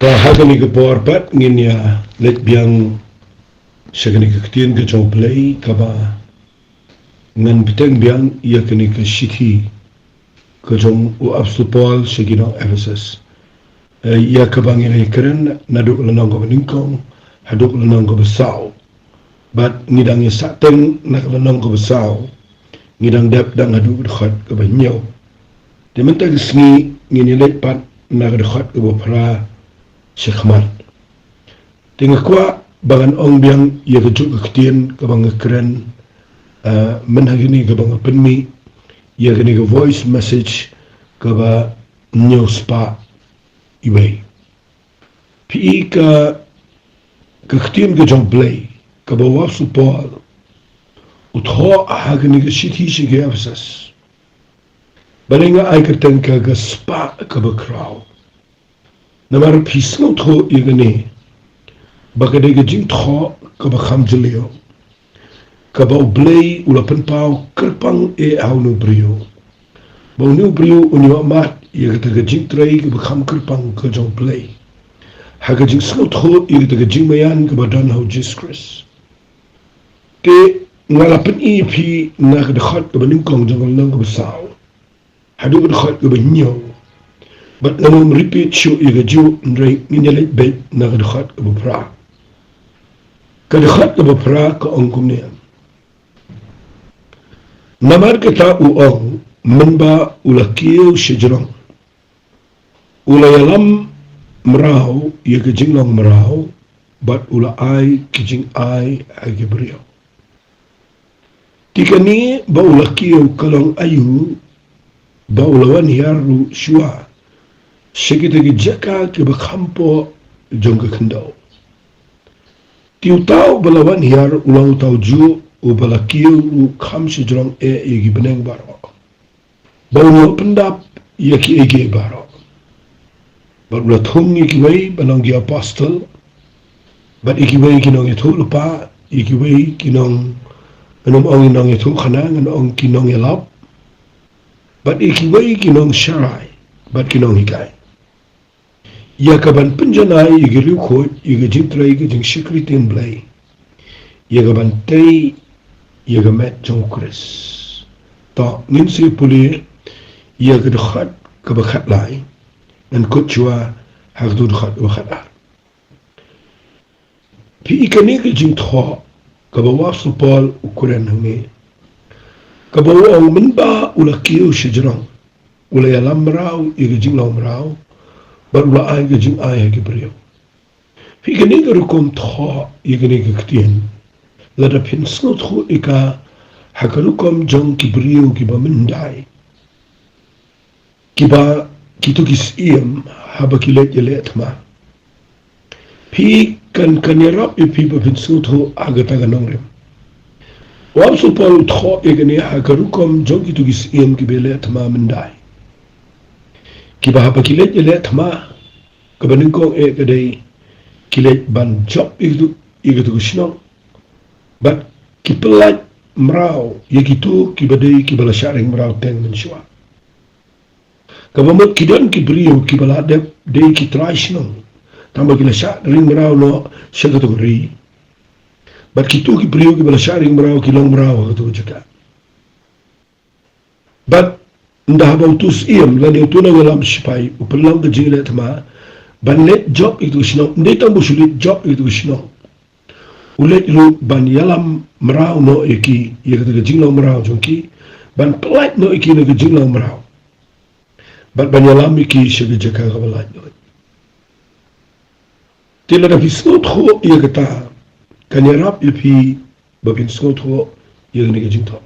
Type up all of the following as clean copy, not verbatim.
Hagani ke porpat ngin ya let biang sagani ke ketien ke jong play kaba ngan biteng biang ia kini ke shithi ke jong u abstupol sagino Ephesus ia kabang ia keren naduk lenong ko beningkong haduk lenong ko besau bat ngidang ia sateng nak lenong ko besau ngidang dap dang haduk dekat ke banyo di mentag sengi ngin let pat nak dekat ke bopra Syekmat. Tengah kuat bangan ong biang ia kejuk ketien ke bang keren menhagini ke bang penmi ia kini ke voice message ke ba news pa ibai. Pi ke ketien ke jong play ke bawa support utho hagini ke city ke Ephesus. Balinga ai keteng ke spa ke ba crowd. Namar pisno tho igane bagade ge jing tho ka ba kham jelio ka ba blay ula penpau kerpang au no brio ba no brio unyo mat ye ge jing trai ge ba kham kerpang ka jong blay ha ge jing sno tho ye ge jing mayan ka ba dan ho Jesus Christ te ngala pen pi na ge khat ka ba nim kong jong lang ka ba sao hadu ge khat ka ba nyo but namun repeat show iga jiw ndray nginyalit bet na kadakhat ka bupra. Kadakhat ka bupra ka ongkum niya. Namar kita uong menba ulakiyo sejrong. Ulayalam meraw iga jinglong meraw but ula ay kijing ay gibriyo. Tika ni ba ulakiyo kalong ayu ba ulawan hiyaru shua. Sekitagi jaka ke bakampo jong ke kendau. Tiu tau balawan hiar ulang tau ju u balakiu u kam sejrong egi beneng baro. Bau pendap yaki egi baro. Baru thung iki wei banong gi apostle. Bat iki wei kinong itu lupa iki wei kinong anong ong inong itu khanang anong kinong elap. Bat iki wei kinong syarai bat kinong hikai. Ia kaban penjanai igi riukot igi jintrai igi jing sikritin blay. Ia kaban tei ia gamet jong Chris. Ta ngin si pulir ia gedekhat kebakat lai dan kutjua hagdu dekhat kebakat ar. Pi ikan igi jing tho kabawa supal ukuran hangi. Kabawa ang menba ulakiyo sejrong. Ulayalam merau igi jing lau merau. Baru ai ke jing ai ke brio. Pi ke ni ke rukom tho ye ke ni ke ketien. Lada pin snot tho ika hakarukom jong ki brio ki ba mendai. Ki ba kitu kis iem haba ki let ye let ma. Pi kan yerap ye pi ba pin snot tho agata ga nongrem. Wam supal tho ye ke ni hakarukom jong kitu kis iem ki be let ma mendai. Kiba hapa kilet je let ma kebaningkong kadai kilet ban job itu kusino but kipelat merau ye gitu kibadai kibala sharing merau teng mensua kabamot kidan kibrio kibala dep dei kitraisno tambah kila sharing merau no kategori but kitu kibrio kibala sharing merau kilong merau tu juga but ndah bautus iem lan itu na walam sipai upelang ke jinglet ma banlet job itu sino ndai tambu sulit job itu sino ulet lu ban yalam merau no eki ye ke jinglo merau jongki ban pelat no eki no ke jinglo merau ban yalam eki shege jaka gabalat no tila da fisot kho ye kata kan yarap ye pi babin sot kho ye ne ke jingto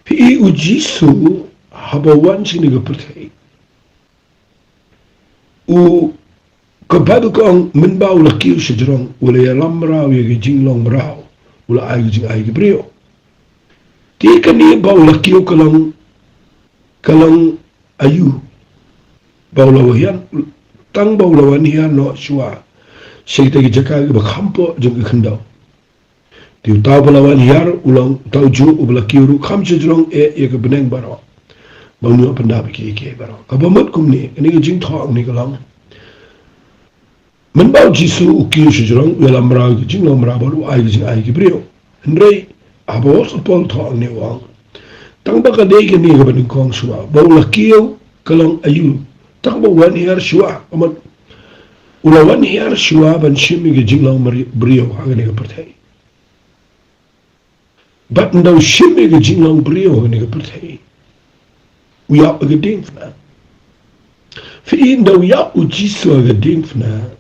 Pi ujisu habawan sini ke pertai. U kebadu kong menbau lakiu sejrong ula yalam merau ye jinglong merau ula ai jing ai brio. Ti kani bau lakiu kalong ayu bau lawahian tang bau lawan hian no shua. Sekita ke jaka ke bakampo jeng ke kendau. Tiu tau balawan hiar ulang tau ju ubla kiuru kham sejrong ye ke beneng baro. Bang nu pendap ki baro. Kabamot kum ni jing thong ni kalang. mình bảo Giêsu ukiu sujurang ulam rau ki jing lam rau balu ai ki jing ai ki brio ndrei abo Paul tho ne wang tang ba ka de ki ni ka ban kong suwa ba la kiu kalong ayu tang ba wan yar suwa amat ula wan yar suwa ban shimi ki jing lam brio ha ne ka perthai bat ndau shimi ki jing lam brio ne ka perthai uya ga ding fna fi ndau ya u Giêsu ga ding fna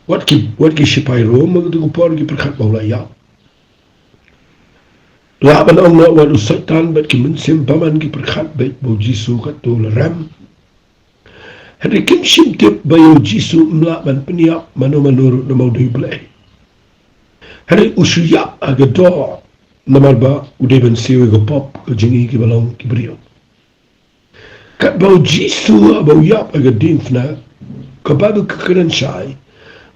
Wat ki sipai Roma tu kupor ki perkat baula ya. Laban ong na wadu setan bat ki mensim paman ki perkat baik bau Giêsu kat tu ram. Hari kim sim tip bayu Giêsu mlaban peniap manu manurut na mau dui belai. Hari usuyap aga do namar ba udai ban siwe ke pop ke jengi ki balong ki beriu. Kat bau Giêsu bau yap aga dinfna kabadu kekeren syai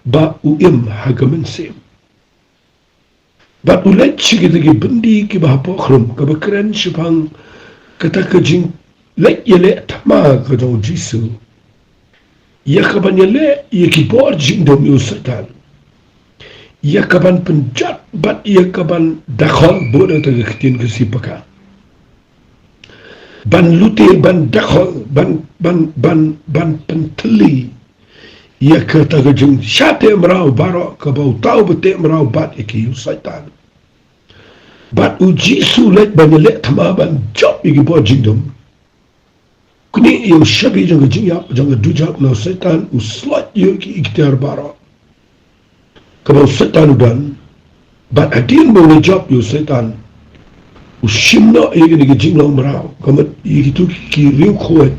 ba uim hagamen sim ba ulet chigit gi bendi ki ba pokrum ka bakran shipang kata ka jing let yele tama ka do Giêsu ya ka ban yele ya ki bor jing dom yu satan ya ka ban penjat bat ya ka ban dakhol bodo ta kitin ka sipaka ban lute ban dakhol ban penteli ia kata kejeng syate merau barok ke bau tau bete merau bat iki satan bat u Giêsu let banyak thama ban job iki bo jingdom kuni yu shabi jang jingyap jang dujap no satan u slot yu ki ikhtiar barok ke bau satan dan bat adin bo le job yu satan u shimno iki ni jinglong merau kamat iki tu ki riu khoet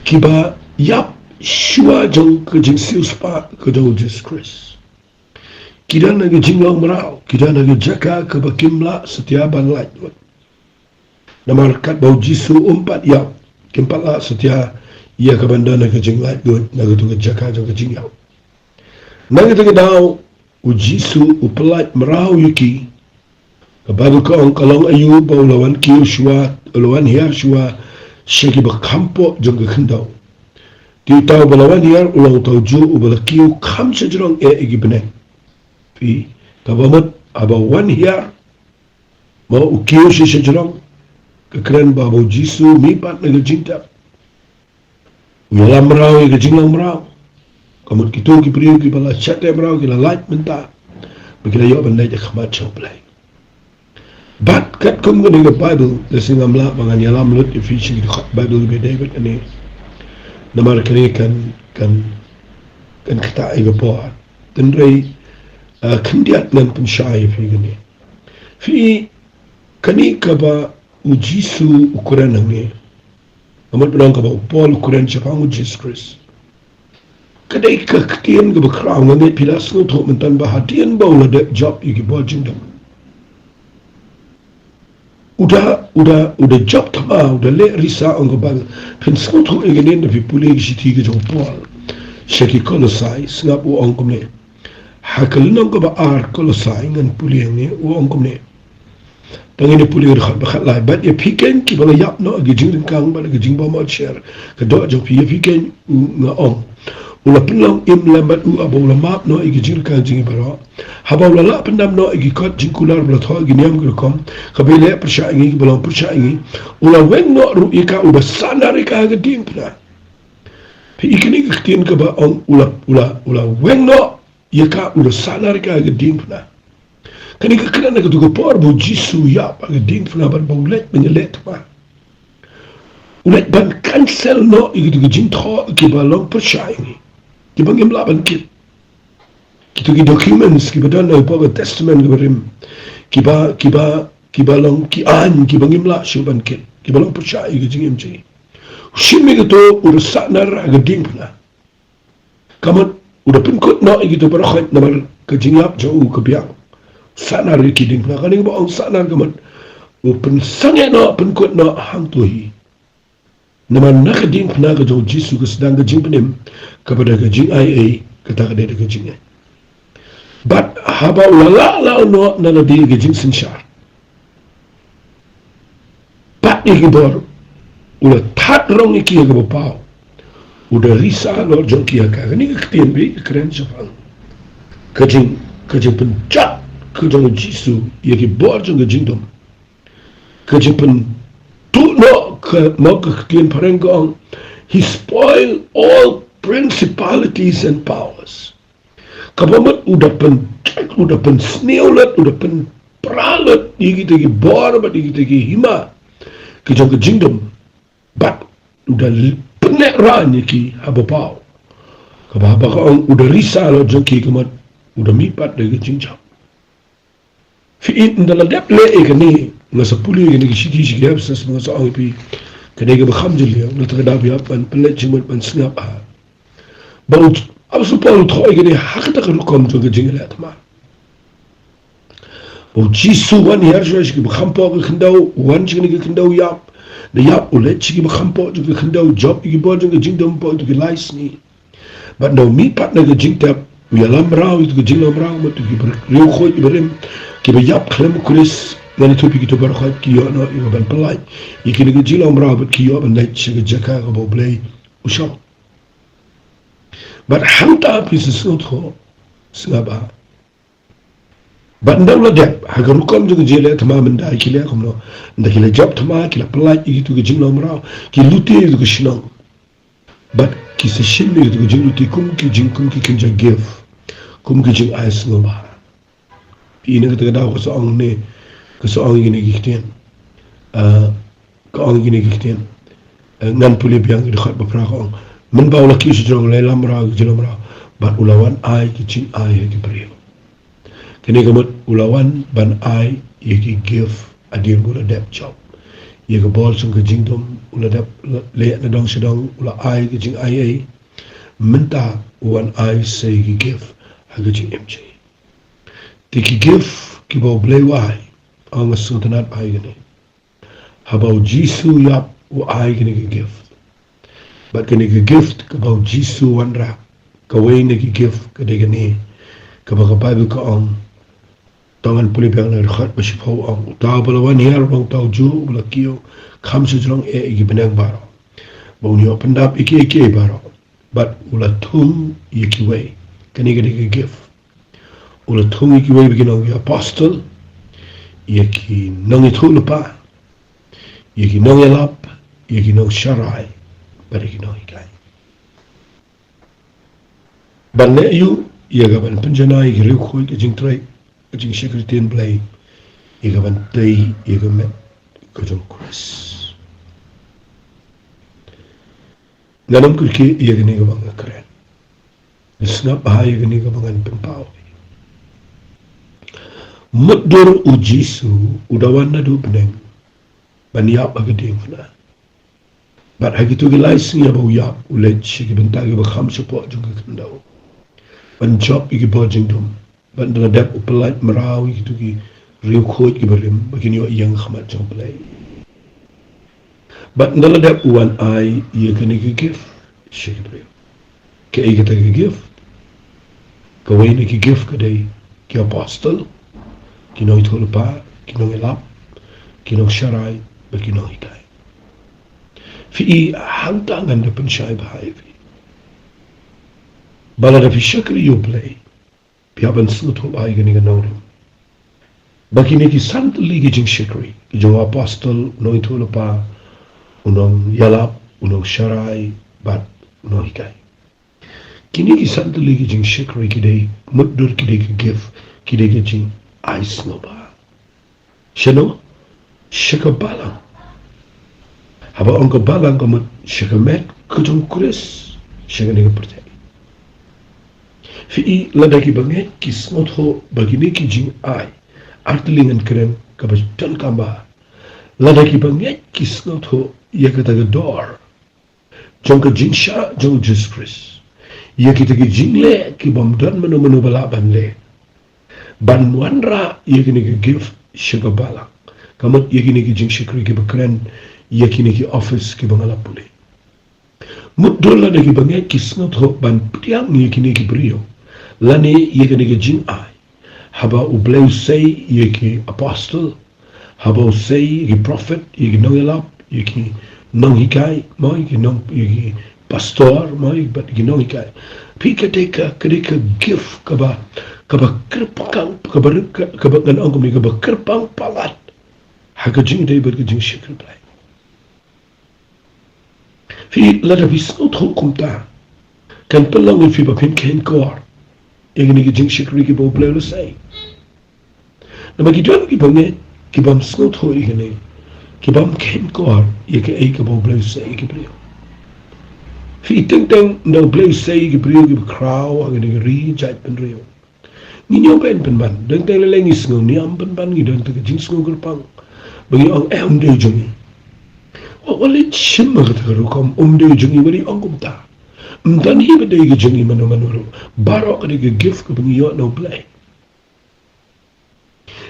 ki ba yap Shua jong ke jing siu spa ke do Jesus Christ. Kita nak jinglang merau, kita nak jaga ke bakimla setiap banlai. Nama kat bau Giêsu umpat ya, kimpatlah setiap ia ke banda nak jinglai good, nak tu jaga jong ke jingyau. Nak tu dau u Giêsu upelat merau yuki. Kebaru ke ong kalong ayu bau lawan kiu shua, lawan hiar shua, syaki berkampuk jong ke kendau. Di tahu balawan hiar ulang tahu ju ubalakiu kam sejurang igi beneng. Pi kabamat abawan hiar mau ukiu sejurang kekeren babu Giêsu mipat naga jinta. Uyalam merau igi jinglang merau. Kamat kitu ki priu ki bala chat merau ki la light menta. Bagi yo bandai je khamat choplai. Bat kat kum ko ni Bible desing amla bangan yalam lut efisi ki Bible be David ani. Namar kini kan kita ega buat dan rei kendiat nan pensyai fi gini fi kani kaba u Giêsu ukuran hangi amat bilang kaba upol ukuran siapa u Jesus Christ kadai kektian kaba kerang ngangai pilas ngutuk mentan bahatian bau lada job igi buat jingdam udah job tama udah le risa ang kabal pensong tu ingin na pipuli kiti ke jopol syaki kolosai sengap u ang kumne hakal nang ka ba ar kolosai ngan puli ang u ang kumne tangin puli khat bakhat lai bat ya piken ki bala yap no agi jing kang bala agi jing ba ma share ka do jo pi piken nga ong ula penlang im lambat u abu lamap no igi jing kang jing bara habau lala pendam no igi kot jing kular bala tho igi niam kom kabile persya ingi belum persya ingi ula wen no ru ika u basana rika ga dimpna pi ikini ktin ka ba ong ula wen no ika u basana rika ga dimpna kani ka kana ka tu ko por bu Giêsu ya pa ga dimpna ban baulet menyelet pa ulet ban cancel no igi tu jing tho ki ba long persya ingi ki bangim la ban kit kita ki documents ki badan na pa testament ki berim ki balong ki an ki bangim la shuban kit ki balong percaya ki jingim ji shimi ki to urusak nar ga ding pula kamat udah pengkut no gitu berakhat namar ke jingyap jauh ke biang sanar ki ding pula kaning ba ang sanar kamat upen sange no pengkut no hang tuhi namar nak ding pula ke jauh Giêsu ke sedang ke jing penim kepada ke jing ai kata ke ke jing but haba ulala no na di ke jing sinshar pat ni ki bor ula that rong iki ke bapau udah risa lo jongki ka ni ketien be keren sapang kajing pencat kajong jisu yaki bor jong jingdom kajing pen tu no ke mo ketien parengong he spoil all principalities and powers kapamat udah pen sneulet udah pen pralet yaki bor bat yaki hima kajong jingdom bat udah penek ranya ki habapau kababa ka udah risa lo jongki kamat udah mipat dari cincang. Fiin dalam dap le ekani ngasa puli ekani kisi gap sas ngasa ang pi kene ke bakham jeli na tagada bi pan pelet jimut pan snap a. Baru absu palu thoi ekani hak ta kan kom jo jingla tama. O jisu wan yar jo ki bakham po ke khndau wan jingni ke khndau yap na yap ulet ki bakham po jo ke khndau job ki bo jo ke jingdom po jo ke license. But no mipat na ke jingtap Uyalam rau itu kejilam rau matu kiber riu khoi iberim kiber yap klem kulis ngani topi kita berkhoi kiyo no iban pelai ikini kejilam rau bet kiyo ban lait sege jaka ka bo blai usau but hanta pisis notho singaba but ndaw la deb haga rukam jo jele tamam nda ikile komno nda kile job tama kila pelai itu kejilam rau ki luti itu keshinang but ki se shimmi itu kejilam luti kum ki kinja give kum kijing ais ngoba ini kita dah ko soang ni ko soang gini giktian ko ang gini giktian ngan puli biang di khat bapra ko men baw la ki jong le lamra jilomra bat ulawan ai kijing ai ki brio kini kamut ulawan ban ai ki give adir gula dep job ye ko bol sung kijing dom ula dep le na dong sedong ula ai kijing ai menta wan ai say ki give hagaji MJ. Tiki give kibo blay wai ang sultanat ay gani. Habaw jisu yap o ay gani ki give. But gani ki gift kabaw jisu wanra kaway na ki give kade gani kabaw Bible ka ang tangan puli biyang na rikhat masipaw ang utaw balawan hiyar bang tau ju wala kiyo kamsa jurang iki benang baro. Baw niyo pandap iki baro. But wala tung iki way. Kani give ula thungi ki way begin ang apostle yaki nang ithulu pa yaki nang yalap yaki nang sharai bariki nang ikai banne yu yaga ban penjana yaki riu khoi ke jing trai ke jing secretary blay yaga ban tei yaga met ko jong kris nanam kurki yaga ni ga bang karen Isnap bahaya gini ke bangan pempau. Mudur ujisu udawan na du beneng. Baniap ageding fana. Bat hagi tu gilai singa bau yap ulet shiki bentagi bakham support juga kendau. Ban job iki bojing dum. Ban dradap upelat merau iki tu ki riu khoi ki berim bagini wa yang khamat jong pelai. Bat dradap uan ai ia kini ki give shiki berim. Ke ai kita ki give kaway na ki give kaday ki apostle kinong itulupa kinong ilap kinong sharay ba kinong hikay fi hangtangan na penshay bahay fi bala na fi shakri yublay piyaban sunutul ay gani ganawrim baki ni ki santali ki jing shakri ki jong apostle unong itulupa unong yalap unong sharay bat unong hikay kini ki santu lagi jing shakri kidai mudur kidai ki give kidai ki jing ais noba shano shakabalang haba onka balang kamut shakamet kujong kuris shakani ka percaya fi lada ki banget ki snot ho bagini ki jing ai artilingan keren kabaj tan kamba lada ki banget ki snot ho yakata ga door jong ka jing sha jong Jesus Christ ia kita ki jingle ki bamdan menu balaban le ban wanra ia kini ki give sugar bala kamat ia kini ki jing shikri ki bakren ia kini ki office ki bangala pule mudul la ki bangai ki snot ho ban priang ia kini ki brio lani ia kini ki jing ai haba ubleu say ia ki apostle haba say ki prophet ia ki nongelap ia ki nong hikai moi ki nong ia ki pastor mai bat ginong ikai pi ketika gift kaba kerpang kaba ngan angkum ni kaba kerpang palat haka jing dei bat jing shikr play fi lada fi snot hukum ta kan pelang fi bapin ken kor yang ni jing shikri ki bo play lo sai nama ki don ki bange ki bam snot ho igene ki bam ken kor ye ke ai ka bo play sai ki play fi teng no play say ki brio ki crow ang ni ri jai pen rio ni nyo pen ban deng teng le lengi sngo ni am pen ban ni deng te jing sngo gerpang bagi ang em de jungi wa le chim ma ta ro kom de jungi wari ang kum ta dan hi be de ki jungi mano ro baro ka de gift ko bagi yo no play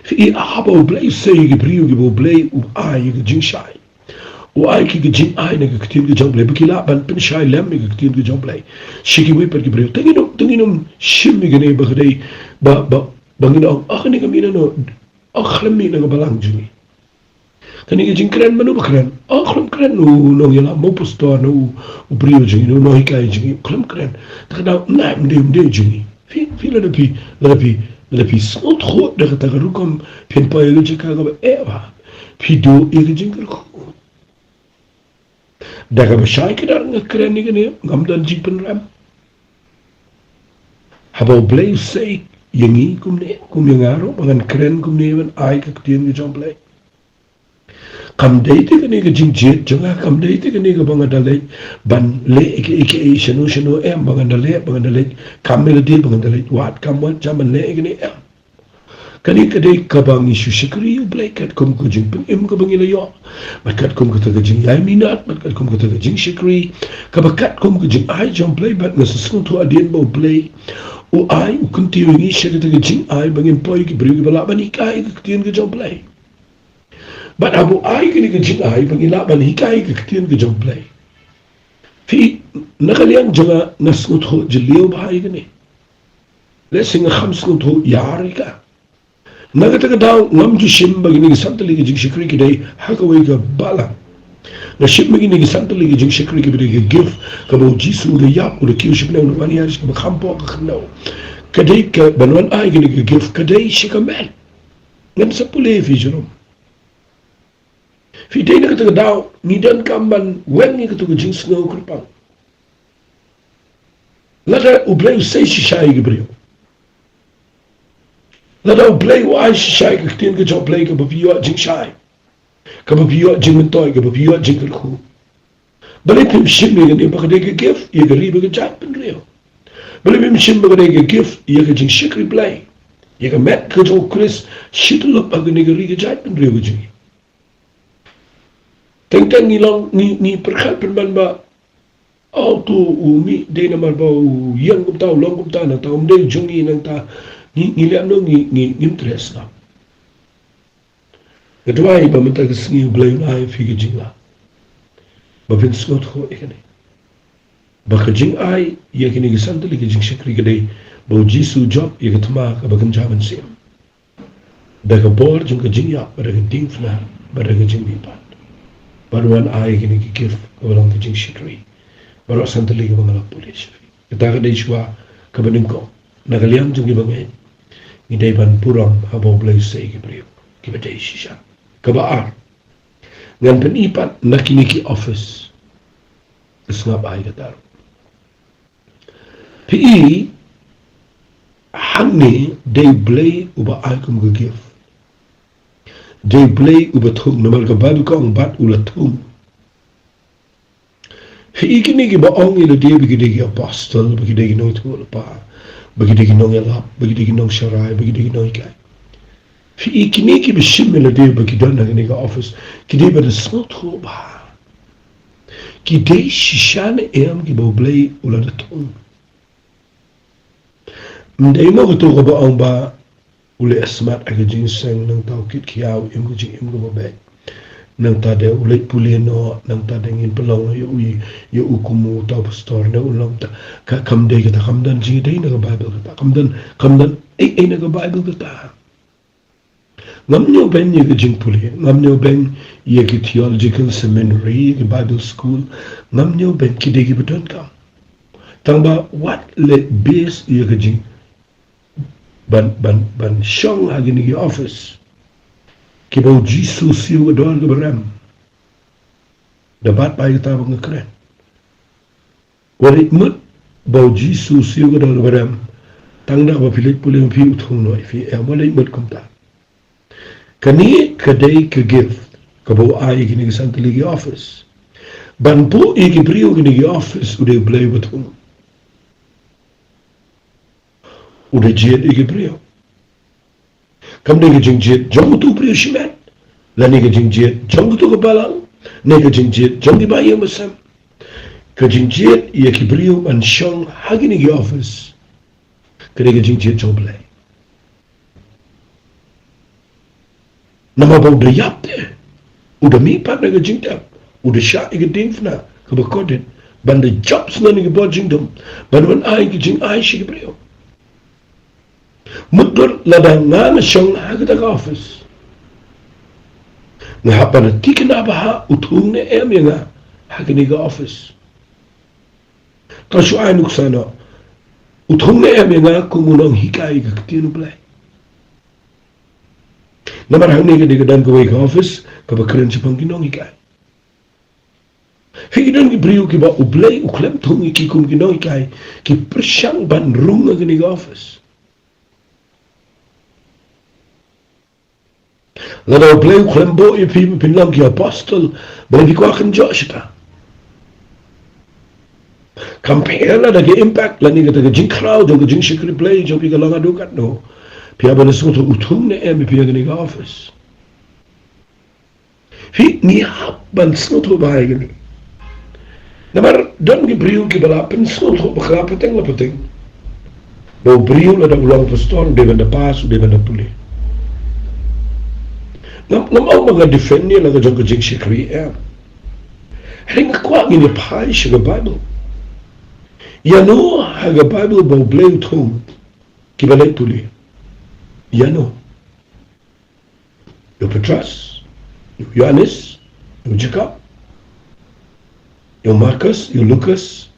fi abo play say ki brio ki bo play u ai ki jing shai وآي كي جين آي نك كتير جنب لي بكلا بان بن شاي لم نك كتير جنب لي شيكي وي بركي بريو تنينم شم جنيه بخدي بانينو أخني كمينا نو أخلم مينا كبلان جني كني جين كران منو بكران أخلم كران نو يلا مو بستور نو وبريو جني نو هيكاي جني أخلم كران تكنا نعم دي جني في لدبي صوت خو دك تغرقهم بين بايلو جكاغو إيوا في دو إيجين كرخو daga bashai kedar ngakren ni gani ngamdan jipen ram habo blay say yangi kum yangaro bangan kren kum ne ban ai ka tien ge jom blay kam dei te gani ge jing jet jonga kam dei te gani ge banga dale ban le ke shanu em banga dale kam me le banga dale wat kam wat jam le gani em kani kadai kabang isu shikri u blai kat kum ko jing peng em ko bangi la yo kat kum ko ta jing yai minat kat kum ko ta jing shikri kat kum ko jing ai jom blai bat na su to adien bo blai u ai u kunti ngi shikri ta jing ai bangin poi ki bri bala bani kai ki tien ki jom blai bat abu ai ki jing ai bangi la bani kai ki tien ki jom blai fi nakalian janga nasu to jilio bhai gane le singa khams ko to yar ka nagata ka daw ngam ju shim bagini santali ki jing shikri ki dai hakawai ka bala na shim bagini ki santali ki jing shikri ki bide ki give ka bo jisu de yap ko de kiu shim na wani yaris ka khampo ka khno ka dai ka banwan ai ki give ka dai shikamal ngam sa pule fi juro fi dai nagata ka daw ni dan kamban wen ni ka to jing snow kripang lada ublay say shishai ki brio lada play wai shai ka tin ka job play ka babiyo jing shai ka babiyo jing toy ka babiyo jing khu bale pim shim ni ne ba ka de gift ye ga riba ka jat pen rio bale pim shim ba ka de gift ye ka jing shikri play ye ka met ka jo chris shit lo ba ka ne ga ri ka jat pen rio ka jing teng ni long ni perkhat pen ban ba auto umi de na mar ba yang kum ta long kum ta na ta de jungi nang ta ni liam no ni interest na kedua ba mata ke singi blay na fi ke jingla ba vin skot ho ekane ba ke jing ai ye ke ni ke santali ke jing shikri ke dai ba jisu job ye ke tma ka ba kan jaban sim da ka bor jing ke jing ya ba ke ding fna ba ke jing bi pat ba wan ai ke ni ke kif ka ba ke jing shikri ba santali ke ba ngala polish kita ka dai shwa ka ba ning ko na kaliam jing ba ngai ni dai ban puram habo blay say ki brio ki ba dai shisha ka ba ar ngan pen ipat nakini ki office isngap ai ka dar pi hanni dai blay uba ai kum ga give dai blay uba thum namal ka babu ka bat ula thum fi kini ki ba ong ila dai bi ki apostle bi ki no tu pa bagi digi nong yalap, bagi digi nong sharai, bagi digi nong ikai. Fi ikini ki bishim mela dei bagi don na ka office, ki dei bada snot ho ba. Ki dei shishan em ki bo blay ula da tong. Mdei mo gato ka ba ang ba ule asmat aga jinseng nang tau kit kiaw im ka jing im ka ba bay. Nang ta de ulit puli no nang ta de ngin pelong yo ukumu ta pastor na ulang ta ka kam de ka kamdan ji de na bible ka kamdan ai na ka bible ka Ngamnyo ben ye jing puli, ngamnyo ben ye ki theological seminary, ki Bible school, ngamnyo ben ki degi beton ka. Tangba what le base ye jing ban shong hagini ki office. Ki bau jisu siu ador ke beram. Dapat bai kita bang keren. Warit mut bau jisu siu ador ke beram. Tangda ba pilik puli fi uthung noi fi walit mut kumta. Kani kadai ke gift kabo ai gini ke santali ki office. Ban po iki brio gini ki office udah play betul. Udah jet iki brio. Kam ni ke jing jet jong tu brio shimet. La ni ke jing jet jong tu ke balang. Ni ke jing jet jong di bayi masam. Ke jing jet ia ki brio an shong hagini ki office. Kani ke jing jet jong play. Nama bau udah yap deh. Udah mipat na ke jing tap. Udah syak ke ding fna ke bekodin. Ban de jobs na ni ke bo jing dom. Ban ai ke jing ai shi ke brio. Mudor ladang na shong ha ke tak office. Nga hapa na tikin abaha utung na em nga ha ke ni ke office. Kau syu ai nuk sana. Utung na em nga kumunong hikai ke ketinu play. Namar hang ni ke dan ke wake office ke bakeren sepang kinong ikai. Hidan ki brio ki ba ublay uklem tung iki kum kinong ikai ki persyang ban rung ke ni office. Lada ublay uklem bo ipi pinlang ki apostle ba di ko akan Joshua. Compare la dagi impact la ni ke jing crowd ke jing shikri play jom pi kalanga dukat no. Pia ba nasu to utung ne em pia gani office. Fi ni hab ban sno to ba gani. Namar don ki brio ki bala pen sno to bakla peteng la peteng. Bo brio la da ulang pastor de benda pas de benda puli. Nam au mga defend ni la ga jong jing shikri em. Hring kwa ni pai shiga Bible. Ya no haga Bible bo bleu tum ki balai puli. Ya no. Yo Petras, yo Johannes, yo Jacob, yo Marcus, yo Lucas,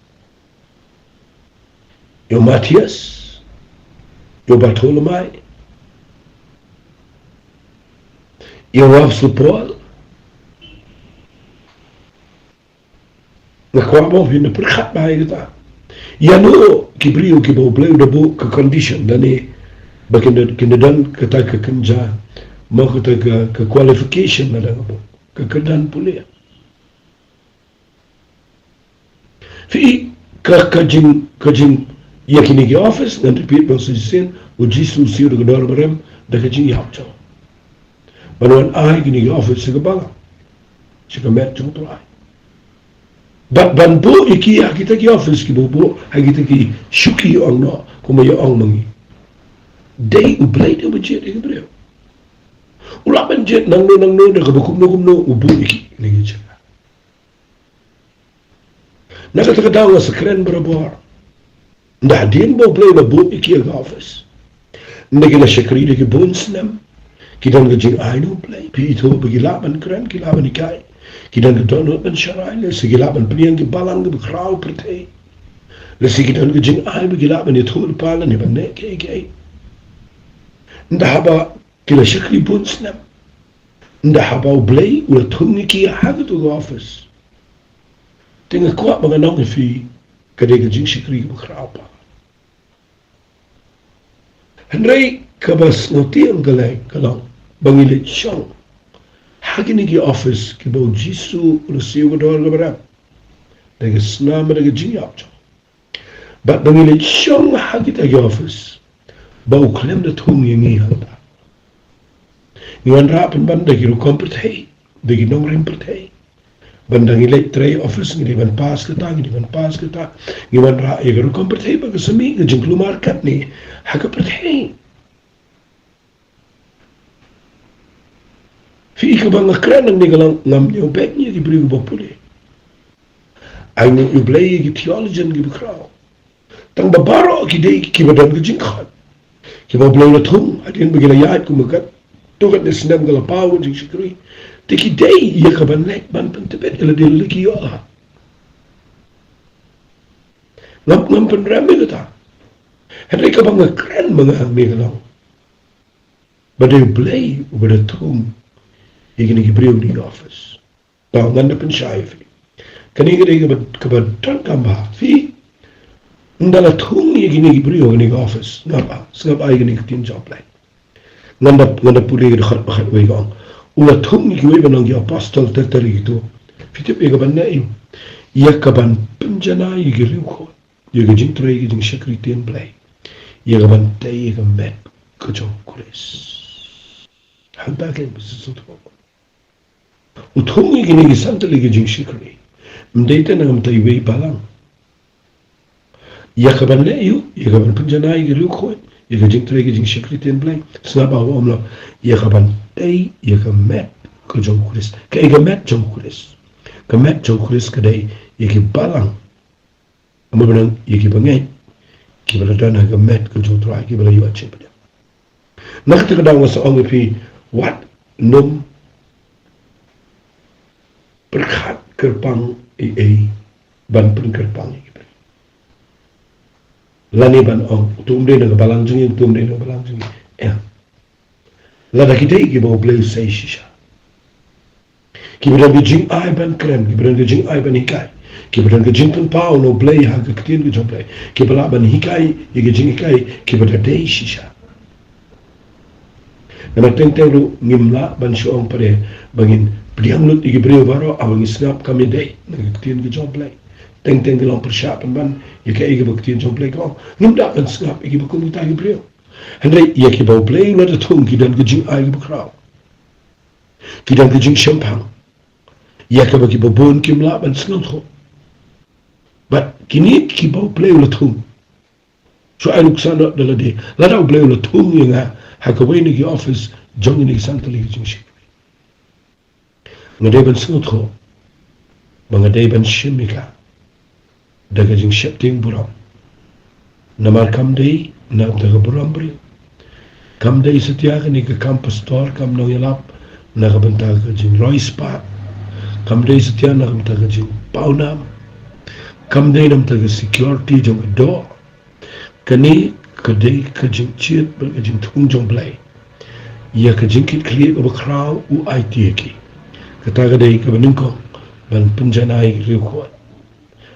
yo Matthias, yo Bartolomai, yo Apostle Paul. Nakwamo hin perkhat bahay kita. Ya no kibrio kibo bleu dabo ke condition dani bakin kindadan kata ke kenja mau kata ke qualification na lang po ke kedan puli fi kajing yakini ki office dan repeat position o jisu siu de dor barem da kajing yapcho banuan ai kini ki office ke bala sika met chung to ai ban bo iki kita ki office ki bo kita ki shuki ong no kuma yo ong mangi day ublay de budget ke bro ula budget nang no de kabukum no ubu iki lagi cakap nak kata daw sa kren barabor nda din bo play na bu iki ke office ndagi na shakri de ke bones nam kidan ga jing I no play pito bagilaban kren kilaban ikai kidan ga dono ben sharai le sigilaban priang ke balang ke kraal partay le sigidan ga jing I bagilaban ithul pala ni ban ne ke nda haba kila shakli bunts nam nda haba ublay ula tungi ki haga to office tinga kwa mga nang fi kadega jing shakli bakrapa Henry kabas noti ang galay kalang bangilit siyang hagini ki office ki bao jisu ula siyo gadawar gabarap daga snama daga jing yapcho but bangilit siyang hagita ki office bau klem da tung yang handa niwan rapen banda kiru kompertei degi nong rimpertei banda ngilek tray office ngi ban pas kita niwan ra ya kiru kompertei baga sami ga jingklu market ni haka pertei fi ka bang kren ngi galang ngam yo bek ni di bri bo puli ai no you play ki theology ngi bkrao tang babaro ki dei ki badan ga jingkhat ki ba blay na thum adin bagila yaat ku magat tu kan senam kalau pau jing sikri tiki day ya ka ban nek ban pentebet ila dia lagi yo lah ngam pen rame kata henry ka bang keren bang mi kalau badai play ubada tum igini gibriu di office ta nganda pen shaifi kani gede ka ban tan kamba fi ndala tum igini gibriu ni office ngapa sengap ai gini tin job lai nganda puli de khat bakhat we gong ula thum ni we banang ya apostol tertari itu fitip e gaban nai ya kaban penjana yi giru ko ye gajing tre gi jing shakri ten play ye gaban tay ga met ko jo kules hamba ke bisu to u thum ni gi santali gi jing shakri mdeita na mtai we balang ya kaban nai ye gaban penjana yi giru ko ye gajing tre gi jing shakri ten play snaba wa amla ye gaban tay ye ga met ko jo kules ke ga met jo kules ka met jo kules ka dai ye ki balang amunan ye ki bangai ki bala dana ga met ko jo try ki bala yu ache bada nakta ka daw sa ongi pi what num perkhat kerpang e ban pun kerpang e lani ban ong tumde na balang jing tumde na balang jing lada kita ki bo bleu sei shisha ki bidan ge jing ai ban krem ki bidan ge jing ai ban hikai ki bidan ge jing pun pau no blei ha ge ktin ge joblei ki bala ban hikai ye ge jing hikai ki bidan dei shisha na mateng telu ngimla ban shuong pare bangin priang lut igi breu baro awang snap kami dei na ge ktin ge joblei teng ge long pershapan ban ye ke igi baktin joblei ko ngimda ban snap igi bakun ta ge breu Henry, ia ki bau play la de tung ki dan gejing ai ki bekrau. Ki dan gejing champang. Ia ka bagi babon ki mla ban senang tho. But kini ki bau play la tung. So ai luksana dala de. La dau play la tung yang ha ka wei ni ki office jong ni santali gejing shi. Ngadai ban senang tho. Bangadai ban shimika. Da gejing shapting buram. Namar kam dei na daga burambri kam dai setia ni ke campus store kam no yalap na ka banta ka jing Royce Park kam dai setia na kam ta ka jing Paunam kam dai nam ta ka security jong do kani ka dai ka jing chiet ba ka jing thung jong blai ya ka jing kit clear ba kraw u IT ki ka ta ka dai ka banin ko ban punjanai ri ko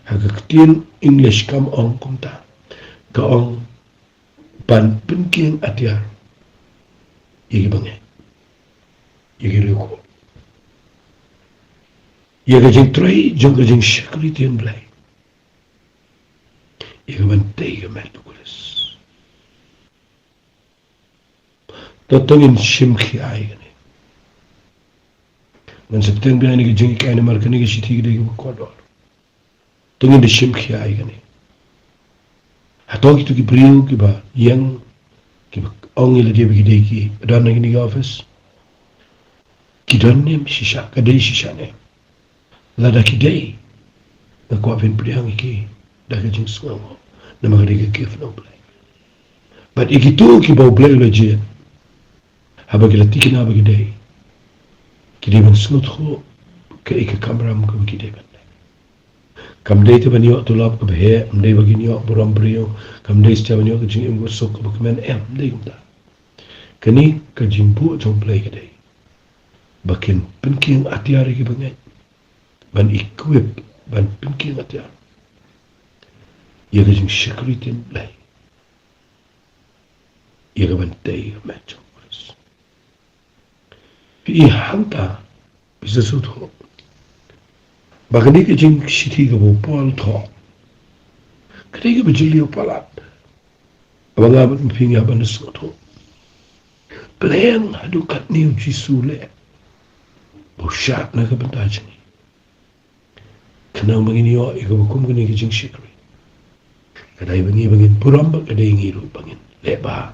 ha ka tin English kam ong kum ta ka ong ban penking atiar yegi bangai yegi reko yegi jeng trai jeng jeng shakri tien blai yegi ban tega met kulis totongin shimki ai gane man septeng bi ani jeng kai ne markani ge shiti ge ge ko do tongin de shimki ai gane Atau kita beriu kita yang kita orang yang dia bagi deki dan lagi ni office kita ni sisa kadai sisa ni lada kita nak kuapin beriang iki dah kejeng semua nama kadai kif no play but ikitu kita bau play lagi haba kita tikin haba kita kita pun sengat ho ke ik kamera muka kita kam dei te banyo tulap ke behe mdei bagi nyo buram brio kam dei sta banyo ke jing imgo sok ke men dei gumda kani ke jing bu jong play ke dei bakin penking atiar ki bangai ban equip ban penking atiar ye ke jing security play ye ke ban dei match pi hanta bisa sutho Bagani ke jing shiti ke bo pol tho. Kade ke bajili palat. Abang abat mpingi aban sotho. Plan hadu kat niu jisule. Bo shat na ke bentaj ni. Kenang bangin yo iko bokum kini ke jing shikri. Kadai bangin puramba kadai ngiru bangin leba.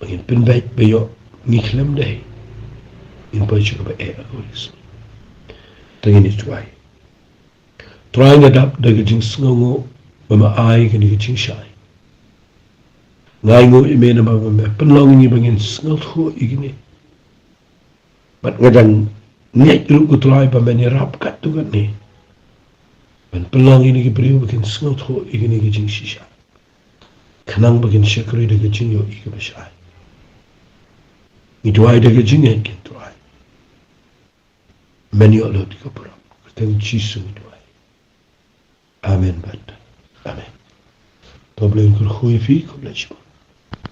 Bangin pinbait bayo ngiklem dai. In pajak ba e akoris. Tengin ni tuai. Tuai ngadap daga jing sengongo mama ai kini jing shai. ngai ngo ime na ba me penlong ni bangin sngot ho igini bat ngadang nyai lu kutulai ba meni rap kat tu kan ni ban penlong ini ki priu bakin sngot ho igini ki jing shisha kanang bakin shakri de ki jing yo igi bashai Ituai de ki jing en kin tuai meni olo di ko pura keteng jisu ituai amen bat amen Doblen kur goeie vie, kom let je